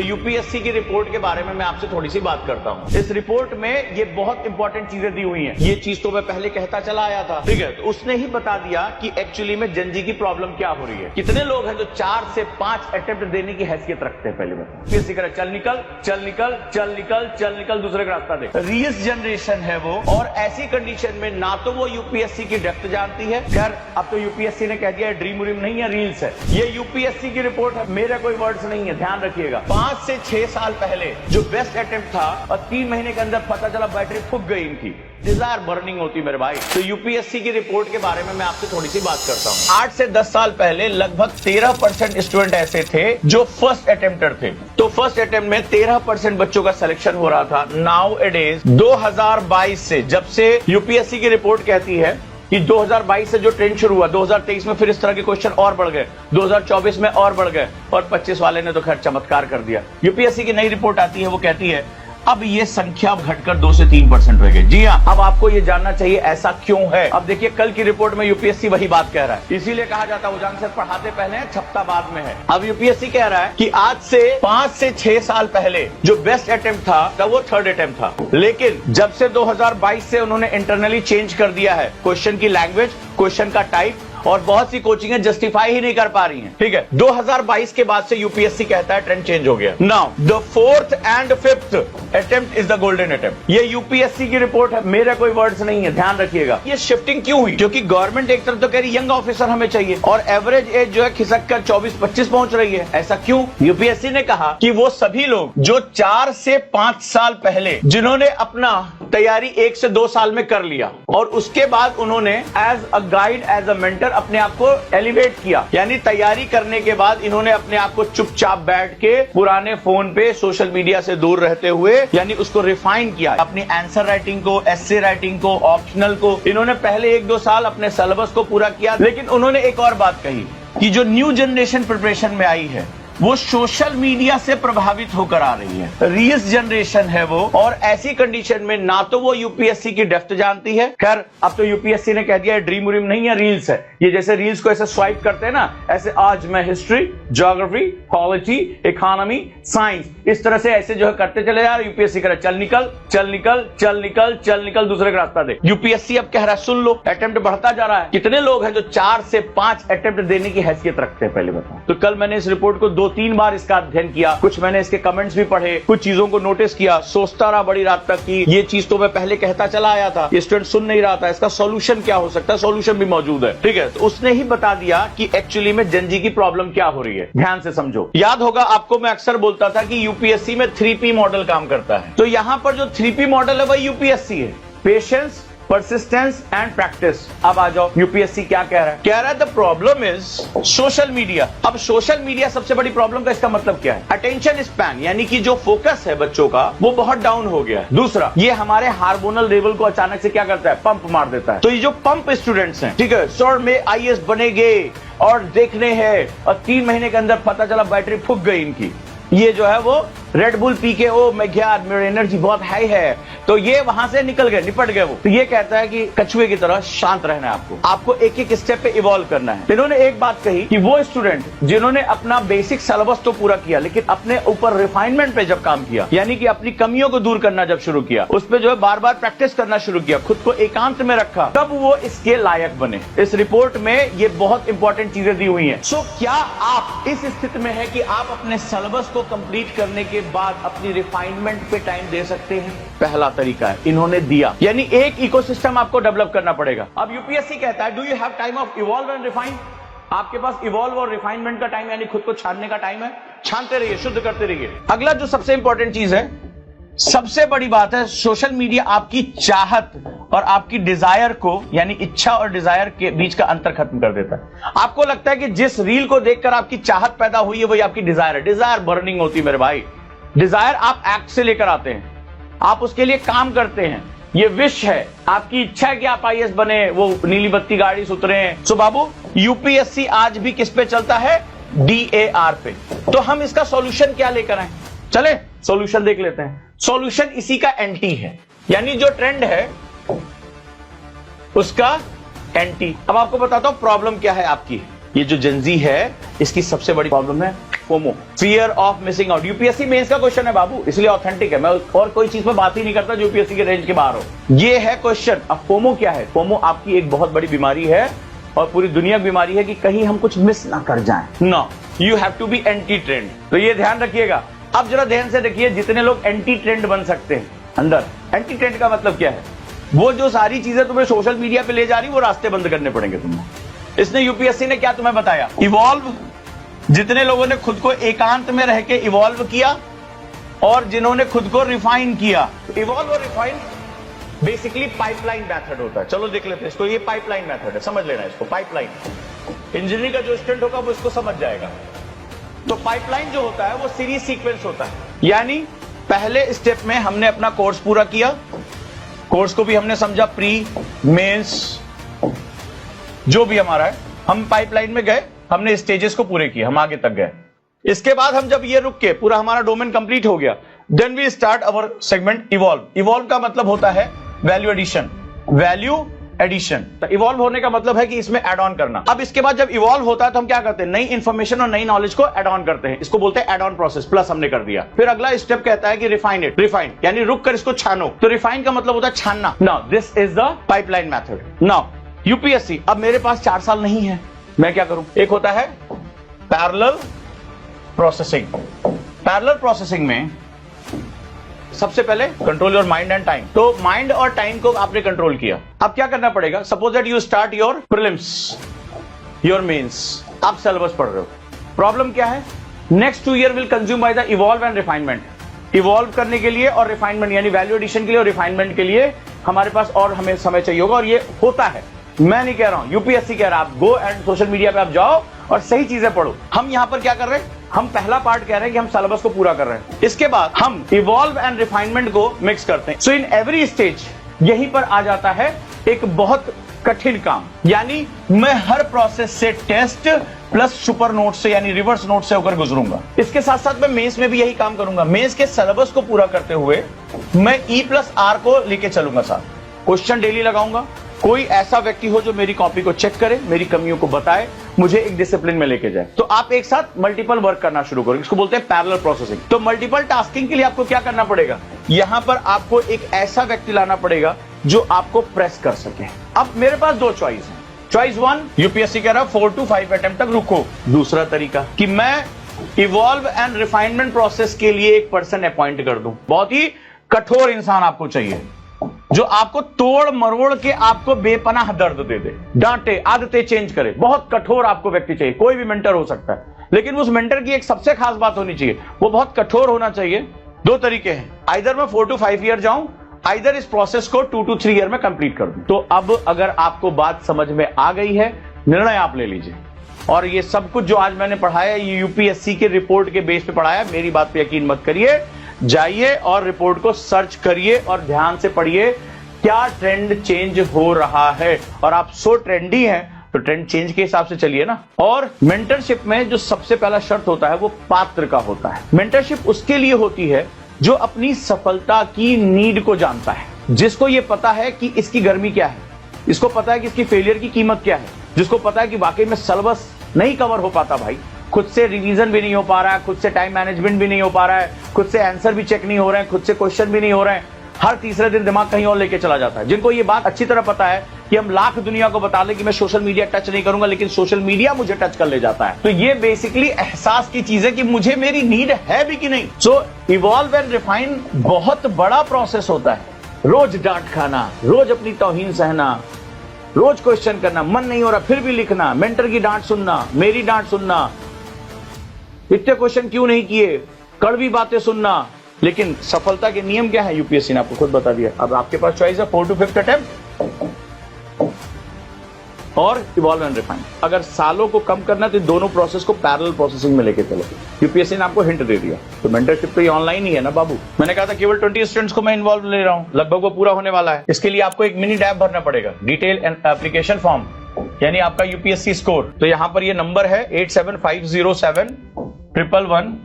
UPSC की report के बारे में मैं आपसे थोड़ी सी बात करता हूं। इस रिपोर्ट में ये बहुत इंपॉर्टेंट चीजें दी हुई हैं। ये चीज तो मैं पहले कहता चला आया था, ठीक है। तो उसने ही बता दिया कि एक्चुअली में जनजी की प्रॉब्लम क्या हो रही है। कितने लोग हैं जो 4 से 5 अटेम्प्ट देने की हैसियत रखते हैं। पहले बताओ, किसी तरह चल निकल चल निकल चल निकल चल निकल, दूसरे का रास्ता दे। रील्स जनरेशन है वो, और ऐसी कंडीशन में ना तो वो यूपीएससी की डेप्थ जानती है। खैर अब तो यूपीएससी ने कह दिया है ड्रीम व्रीम नहीं है, रील्स है। ये यूपीएससी की रिपोर्ट है, मेरा कोई वर्ड्स नहीं है, ध्यान रखिएगा। 5 से 6 साल पहले जो बेस्ट अटेम्प्ट था और 3 महीने के अंदर पता चला बैटरी फूक गई इनकी। डिजायर बर्निंग होती मेरे भाई। तो यूपीएससी की रिपोर्ट के बारे में मैं आपसे थोड़ी सी बात करता हूं। 8 से 10 साल पहले लगभग 13% स्टूडेंट ऐसे थे जो फर्स्ट अटेम्प्टर थे। तो फर्स्ट अटेम्प्ट में 13% बच्चों का सिलेक्शन हो रहा था। नाउ इट इज 2022 से, जब से यूपीएससी की रिपोर्ट कहती है कि 2022 से जो ट्रेंड शुरू हुआ, 2023 में फिर इस तरह के क्वेश्चन और बढ़ गए, 2024 में और बढ़ गए, और 25 वाले ने तो खैर चमत्कार कर दिया। यूपीएससी की नई रिपोर्ट आती है, वो कहती है अब ये संख्या घटकर 2 से 3% रह गई। जी हाँ, अब आपको ये जानना चाहिए ऐसा क्यों है। अब देखिए कल की रिपोर्ट में यूपीएससी वही बात कह रहा है, इसीलिए कहा जाता है उजांग सर पढ़ाते पहले हैं छपता बाद में है। अब यूपीएससी कह रहा है कि आज से 5 से 6 साल पहले जो बेस्ट अटेम्प्ट था वो थर्ड अटेम्प्ट था, लेकिन जब से 2022 से उन्होंने इंटरनली चेंज कर दिया है क्वेश्चन की लैंग्वेज, क्वेश्चन का टाइप, और बहुत सी कोचिंगें जस्टिफाई ही नहीं कर पा रही हैं। ठीक है, 2022 के बाद से यूपीएससी कहता है ट्रेंड चेंज हो गया। Now the 4th and 5th attempt is the golden attempt. ये यूपीएससी की रिपोर्ट है, मेरा कोई वर्ड्स नहीं है, ध्यान रखिएगा। ये शिफ्टिंग क्यों हुई? क्योंकि गवर्नमेंट एक तरफ तो कह रही यंग ऑफिसर हमें चाहिए, और एवरेज एज जो है खिसक कर 24-25 पहुंच रही है। ऐसा क्यों? यूपीएससी ने कहा कि वो सभी लोग जो 4 से 5 साल पहले जिन्होंने अपना तैयारी 1 से 2 साल में कर लिया, और उसके बाद उन्होंने as a guide, as a mentor अपने आप को एलिवेट किया, यानी तैयारी करने के बाद इन्होंने अपने आप को चुपचाप बैठ के पुराने फोन पे सोशल मीडिया से दूर रहते हुए, यानी उसको रिफाइन किया। अपनी आंसर राइटिंग को, एस्से राइटिंग को, ऑप्शनल को इन्होंने पहले 1-2 साल अपने सिलेबस को पूरा किया। लेकिन उन्होंने एक और बात कही कि जो न्यू जनरेशन प्रिपरेशन में आई है वो सोशल मीडिया से प्रभावित होकर आ रही है। रील्स जनरेशन है वो, और ऐसी कंडीशन में ना तो वो यूपीएससी की डेप्थ जानती है। खैर अब तो यूपीएससी ने कह दिया है ड्रीम व्रीम नहीं है, रील्स है। ये जैसे रील्स को ऐसे स्वाइप करते हैं ना, ऐसे आज मैं history, geography, polity, economy, science, इस तरह से ऐसे जो है करते चले जा रहे। यूपीएससी कह रहा है चल निकल चल निकल चल निकल चल निकल, दूसरे का रास्ता दे। यूपीएससी अब कह रहा है सुन लो, अटेम्प्ट बढ़ता जा रहा है। कितने लोग हैं जो 4 से 5 अटेम्प्ट देने की हैसियत रखते हैं, पहले बताओ। तो कल मैंने इस रिपोर्ट को 2-3 बार इसका अध्ययन किया, कुछ मैंने इसके कमेंट्स भी पढ़े, कुछ चीजों को नोटिस किया, सोचता रहा बड़ी रात तक कि ये चीज तो मैं पहले कहता चला आया था, ये स्टूडेंट सुन नहीं रहा था, इसका सॉल्यूशन क्या हो सकता है। सॉल्यूशन भी मौजूद है, ठीक है। तो उसने ही बता दिया कि एक्चुअली में जनजी की प्रॉब्लम क्या हो रही है। ध्यान से समझो। याद होगा आपको, मैं अक्सर बोलता था कि यूपीएससी में 3P मॉडल काम करता है। तो यहां पर जो 3P मॉडल है वही यूपीएससी है, पेशेंस, परसिस्टेंस एंड प्रैक्टिस। अब आ जाओ यूपीएससी क्या कह रहा है। कह रहा है the problem is social media. अब सोशल मीडिया सबसे बड़ी प्रॉब्लम का इसका मतलब क्या है? अटेंशन स्पैन, यानी कि जो फोकस है बच्चों का वो बहुत डाउन हो गया है। दूसरा, ये हमारे हार्मोनल लेवल को अचानक से क्या करता है? पंप मार देता है। तो ये जो पंप स्टूडेंट्स हैं, ठीक है, सर में आईएएस बनेंगे और देखने हैं, और 3 महीने के अंदर पता चला बैटरी फूक गई इनकी। ये जो है वो रेड बुल पी के, ओ मैं गया, मेरी एनर्जी बहुत हाई है, तो ये वहां से निकल गए, निपट गए वो। तो ये कहता है कि कछुए की तरह शांत रहना है आपको एक एक स्टेप पे इवॉल्व करना है। इन्होंने एक बात कही कि वो स्टूडेंट जिन्होंने अपना बेसिक सिलेबस तो पूरा किया, लेकिन अपने ऊपर रिफाइनमेंट पे जब काम किया, यानी कि अपनी कमियों को दूर करना जब शुरू किया, उस पर जो है बार बार प्रैक्टिस करना शुरू किया, खुद को एकांत में रखा, तब वो इसके लायक बने। इस रिपोर्ट में ये बहुत इंपॉर्टेंट चीजें दी हुई है। सो क्या आप इस स्थिति में है कि आप अपने सिलेबस को कंप्लीट करने के बाद अपनी रिफाइनमेंट पे टाइम दे सकते हैं? पहला तरीका है, इन्होंने दिया, यानी एक इकोसिस्टम आपको डेवलप करना पड़ेगा। अब यूपीएससी कहता है do you have time of evolve and refine? आपके पास इवॉल्व और रिफाइनमेंट का टाइम, यानी खुद को छानने का टाइम है। छानते रहिए, शुद्ध करते रहिए। अगला जो सबसे इंपॉर्टेंट चीज है, सबसे बड़ी बात है, सोशल मीडिया आपकी चाहत और आपकी डिजायर को, यानी इच्छा और डिजायर के बीच का अंतर खत्म कर देता है। आपको लगता है कि जिस रील को देखकर आपकी चाहत पैदा हुई है वही आपकी डिजायर है। डिजायर बर्निंग होती है मेरे भाई। डिजायर आप एक्ट से लेकर आते हैं, आप उसके लिए काम करते हैं। ये विश है, आपकी इच्छा है कि आप आईएएस बने, वो नीली बत्ती गाड़ी से उतरे हैं। सो बाबू, यूपीएससी आज भी किस पे चलता है? DAR पे। तो हम इसका सॉल्यूशन क्या लेकर आए? चले सॉल्यूशन देख लेते हैं। सॉल्यूशन इसी का एंटी है, यानी जो ट्रेंड है उसका एंटी। अब आपको बताता हूं प्रॉब्लम क्या है आपकी। ये जो जेनजी है, इसकी सबसे बड़ी प्रॉब्लम है FOMO, fear of missing out. UPSC mains का क्वेश्चन है बाबू, इसलिए ऑथेंटिक है। मैं और कोई चीज पर बात ही नहीं करता जो यूपीएससी के रेंज के बाहर हो। ये है क्वेश्चन। अब फोमो क्या है? फोमो आपकी एक बहुत बड़ी बीमारी है और पूरी दुनिया की बीमारी है कि कहीं हम कुछ मिस ना कर जाएं। No, you have to be anti trend. तो ये ध्यान रखिएगा। अब जरा ध्यान से देखिए, जितने लोग एंटी ट्रेंड बन सकते हैं अंदर, एंटी ट्रेंड का मतलब क्या है? वो जो सारी चीजें तुम्हें सोशल मीडिया पे ले जा रही, वो रास्ते बंद करने पड़ेंगे तुम्हें। इसने यूपीएससी ने क्या तुम्हें बताया? इवॉल्व। जितने लोगों ने खुद को एकांत में रह के इवॉल्व किया और जिन्होंने खुद को रिफाइन किया। इवॉल्व और रिफाइन बेसिकली पाइपलाइन मेथड होता है। चलो देख लेते हैं इसको। ये पाइपलाइन मेथड है, समझ लेना इसको। पाइपलाइन, इंजीनियरिंग का जो स्टूडेंट होगा वो इसको समझ जाएगा। तो पाइपलाइन जो होता है वो सीरीज सीक्वेंस होता है। यानी पहले स्टेप में हमने अपना कोर्स पूरा किया, कोर्स को भी हमने समझा, प्री, मेंस, जो भी हमारा है, हम पाइपलाइन में गए, हमने स्टेजेस को पूरे किए, हम आगे तक गए। इसके बाद हम जब ये रुक के पूरा हमारा डोमेन कंप्लीट हो गया, then we start our segment evolve. Evolve का मतलब होता है वैल्यू एडिशन, वैल्यू एडिशन। तो इवॉल्व होने का मतलब है कि इसमें एड ऑन करना। अब इसके बाद जब इवॉल्व होता है तो हम क्या करते हैं? नई इंफॉर्मेशन और नई नॉलेज को एड ऑन करते हैं। इसको बोलते हैं एड ऑन प्रोसेस। प्लस हमने कर दिया। फिर अगला स्टेप कहता है कि रिफाइन इट। रिफाइन यानी रुक कर इसको छानो। तो रिफाइन का मतलब होता है छानना। Now this is the pipeline method. Now UPSC, अब मेरे पास 4 साल नहीं है, मैं क्या करूं? एक होता है पैरेलल प्रोसेसिंग। पैरेलल प्रोसेसिंग में सबसे पहले control your mind and time. तो माइंड और टाइम को आपने कंट्रोल किया। अब क्या करना पड़ेगा? Suppose that you start your prelims, your mains, आप सिलेबस पढ़ रहे हो। प्रॉब्लम क्या है? Next 2 year will consume by the evolve and refinement. Evolve करने के लिए और रिफाइनमेंट यानी वैल्यू एडिशन के लिए और रिफाइनमेंट के लिए हमारे पास और हमें समय चाहिए होगा। और ये होता है, मैं नहीं कह रहा हूं, यूपीएससी कह रहा है। आप गो एंड सोशल मीडिया पे आप जाओ और सही चीजें पढ़ो। हम यहां पर क्या कर रहे हैं? हम पहला पार्ट कह रहे हैं कि हम सिलेबस को पूरा कर रहे हैं। इसके बाद हम इवॉल्व एंड रिफाइनमेंट को मिक्स करते हैं। सो इन एवरी स्टेज यहीं पर आ जाता है एक बहुत कठिन काम। यानी मैं हर प्रोसेस से टेस्ट प्लस सुपर नोट से यानी रिवर्स नोट से होकर गुजरूंगा। इसके साथ साथ मैं मेंस में भी यही काम करूंगा। मेंस के सिलेबस को पूरा करते हुए मैं E+R को लेके चलूंगा साथ। क्वेश्चन डेली लगाऊंगा। कोई ऐसा व्यक्ति हो जो मेरी कॉपी को चेक करे, मेरी कमियों को बताए, मुझे एक डिसिप्लिन में लेके जाए। तो आप एक साथ मल्टीपल वर्क करना शुरू करोगे। इसको बोलते हैं पैरेलल प्रोसेसिंग। तो मल्टीपल टास्किंग के लिए आपको क्या करना पड़ेगा? यहां पर आपको एक ऐसा व्यक्ति लाना पड़ेगा जो आपको प्रेस कर सके। अब मेरे पास 2 चॉइस है। चॉइस 1, यूपीएससी कह रहा है 4 to 5 अटेम्प्ट तक रुको। दूसरा तरीका कि मैं इवॉल्व एंड रिफाइनमेंट प्रोसेस के लिए एक पर्सन अपॉइंट कर दूं। बहुत ही कठोर इंसान आपको चाहिए जो आपको तोड़ मरोड़ के आपको बेपनाह दर्द दे दे, डांटे, आदतें चेंज करे। बहुत कठोर आपको व्यक्ति चाहिए। कोई भी मेंटर हो सकता है, लेकिन उस मेंटर की एक सबसे खास बात होनी चाहिए, वो बहुत कठोर होना चाहिए। 2 तरीके हैं, आइदर मैं 4 to 5 ईयर जाऊं, आइदर इस प्रोसेस को 2 to 3 ईयर में कंप्लीट कर दूं। तो अब अगर आपको बात समझ में आ गई है, निर्णय आप ले लीजिए। और ये सब कुछ जो आज मैंने पढ़ाया, ये यूपीएससी के रिपोर्ट के बेस पे पढ़ाया। मेरी बात पे यकीन मत करिए, जाइए और रिपोर्ट को सर्च करिए और ध्यान से पढ़िए क्या ट्रेंड चेंज हो रहा है। और आप सो ट्रेंडी हैं तो ट्रेंड चेंज के हिसाब से चलिए ना। और मेंटरशिप में जो सबसे पहला शर्त होता है वो पात्र का होता है। मेंटरशिप उसके लिए होती है जो अपनी सफलता की नीड को जानता है, जिसको ये पता है कि इसकी गर्मी क्या है, इसको पता है कि इसकी फेलियर की कीमत क्या है, जिसको पता है कि वाकई में सिलेबस नहीं कवर हो पाता भाई, खुद से रिवीजन भी नहीं हो पा रहा है, खुद से टाइम मैनेजमेंट भी नहीं हो पा रहा है, खुद से आंसर भी चेक नहीं हो रहे हैं, खुद से क्वेश्चन भी नहीं हो रहे हैं, हर तीसरे दिन दिमाग कहीं और लेके चला जाता है। जिनको ये बात अच्छी तरह पता है कि हम लाख दुनिया को बता लें कि मैं सोशल मीडिया टच नहीं करूंगा, लेकिन सोशल मीडिया मुझे टच कर ले जाता है। तो ये बेसिकली एहसास की चीज है कि मुझे मेरी नीड है भी कि नहीं। सो इवॉल्व एंड रिफाइन बहुत बड़ा प्रोसेस होता है। रोज डांट खाना, रोज अपनी तौहीन सहना, रोज क्वेश्चन करना, मन नहीं हो रहा फिर भी लिखना, मेंटर की डांट सुनना, मेरी डांट सुनना, इतने क्वेश्चन क्यों नहीं किए, कड़वी बातें सुनना। लेकिन सफलता के नियम क्या है यूपीएससी ने आपको खुद बता दिया। अब आपके पास चॉइस है 4 to 5 अटेम्प्ट और इवॉल्व एंड रिफाइन। अगर सालों को कम करना है तो दोनों प्रोसेस को पैरेलल प्रोसेसिंग में लेके चलो। यूपीएससी ने आपको हिंट दे दिया। तो मेंटरशिप तो ये ऑनलाइन ही है ना बाबू। मैंने कहा था केवल 20 स्टूडेंट्स को मैं इन्वॉल्व ले रहा हूं, लगभग वो पूरा होने वाला है। इसके लिए आपको एक मिनी डैब भरना पड़ेगा, डिटेल एप्लीकेशन फॉर्म, यानी आपका यूपीएससी स्कोर। तो यहां पर ये नंबर है 875071111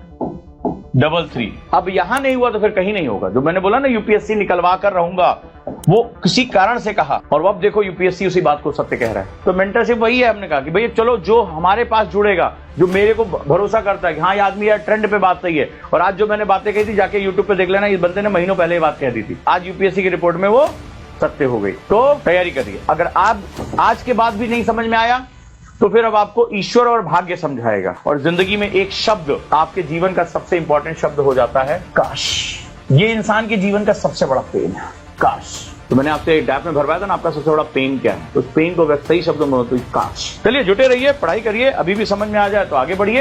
33। अब यहां नहीं हुआ तो फिर कहीं नहीं होगा। जो मैंने बोला ना यूपीएससी निकलवा कर रहूंगा, वो किसी कारण से कहा, और अब देखो यूपीएससी उसी बात को सत्य कह रहा है। तो मेंटरशिप वही है, हमने कहा कि भैया चलो जो हमारे पास जुड़ेगा, जो मेरे को भरोसा करता है कि हाँ ये आदमी यार ट्रेंड पे बात सही है। और आज जो मैंने बातें कही थी जाके यूट्यूब पे देख लेना, इस बंदे ने महीनों पहले ये बात कह दी थी, आज यूपीएससी की रिपोर्ट में वो सत्य हो गई। तो तैयारी करिए। अगर आप आज के बाद भी नहीं समझ में आया तो फिर अब आपको ईश्वर और भाग्य समझाएगा। और जिंदगी में एक शब्द आपके जीवन का सबसे इंपॉर्टेंट शब्द हो जाता है, काश। ये इंसान के जीवन का सबसे बड़ा पेन है, काश। तो मैंने आपसे एक डैप में भरवाया था ना, आपका सबसे बड़ा पेन क्या है, तो उस पेन को अगर सही शब्दों में हो तो काश। चलिए जुटे रहिए, पढ़ाई करिए, अभी भी समझ में आ जाए तो आगे बढ़िए।